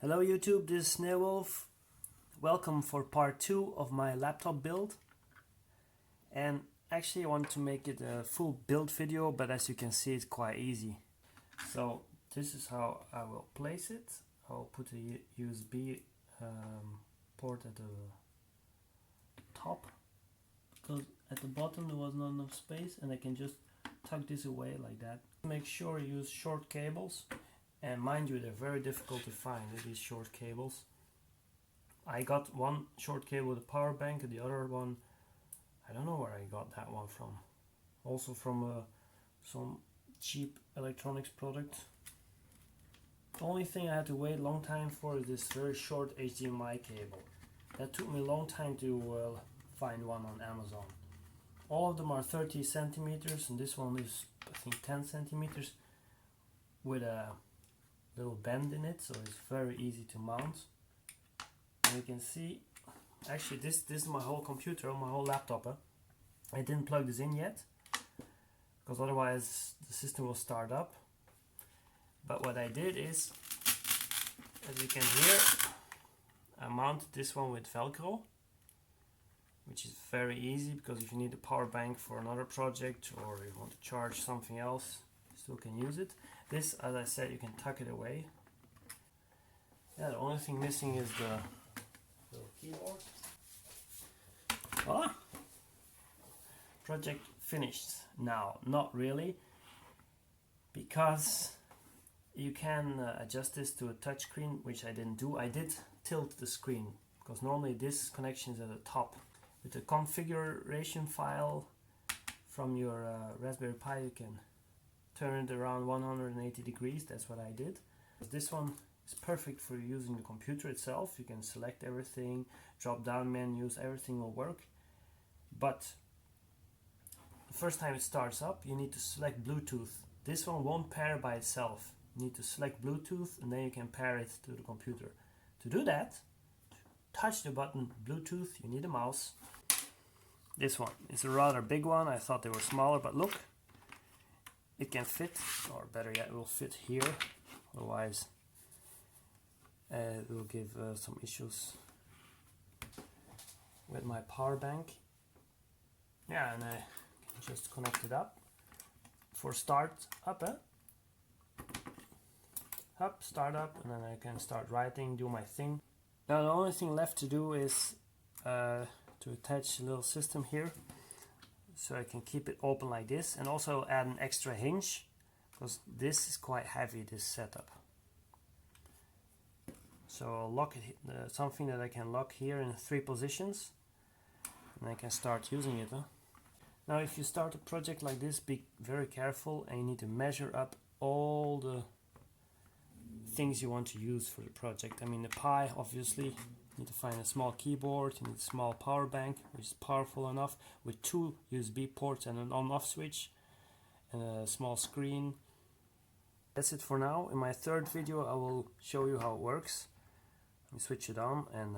Hello YouTube, this is Sneeuwolf. Welcome for part 2 of my laptop build. And actually I want to make it a full build video, but as you can see it's quite easy. So this is how I will place it. I'll put a USB port at the top, because at the bottom there was not enough space, and I can just tuck this away like that. Make sure you use short cables. And mind you, they're very difficult to find, these short cables. I got one short cable with a power bank, and the other one, I don't know where I got that one from. Also from some cheap electronics product. The only thing I had to wait a long time for is this very short HDMI cable. That took me a long time to find one on Amazon. All of them are 30 centimeters, and this one is, I think, 10 centimeters with a little bend in it, so it's very easy to mount. And you can see, actually this is my whole computer, my whole laptop. I didn't plug this in yet, because otherwise the system will start up. But what I did is, as you can hear, I mounted this one with Velcro, which is very easy, because if you need a power bank for another project or you want to charge something else, you still can use it. This, as I said, you can tuck it away. Yeah, the only thing missing is the little keyboard. Voila! Project finished. Now, not really, because you can adjust this to a touch screen, which I didn't do. I did tilt the screen, because normally this connection is at the top. With the configuration file from your Raspberry Pi, you can turn it around 180 degrees. That's what I did. This one is perfect for using the computer itself. You can select everything, drop down menus, everything will work. But the first time it starts up, you need to select Bluetooth. This one won't pair by itself. You need to select Bluetooth, and then you can pair it to the computer. To do that, touch the button Bluetooth. You need a mouse. This one is a rather big one. I thought they were smaller, but look, it can fit, or better yet, it will fit here. Otherwise it will give some issues with my power bank. Yeah, and I can just connect it up for start up, up, start up, and then I can start writing, do my thing. Now the only thing left to do is to attach a little system here, so I can keep it open like this, and also add an extra hinge, because this is quite heavy, this setup. So I'll lock it, something that I can lock here in 3 positions, and I can start using it. Now if you start a project like this, be very careful, and you need to measure up all the things you want to use for the project. I mean, the Pi, obviously, you need to find a small keyboard, you need a small power bank, which is powerful enough, with 2 USB ports and an on-off switch, and a small screen. That's it for now. In my 3rd video I will show you how it works. Let me switch it on, and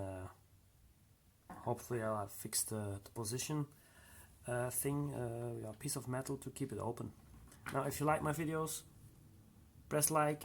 hopefully I'll have fixed the position thing, a piece of metal to keep it open. Now if you like my videos, press like.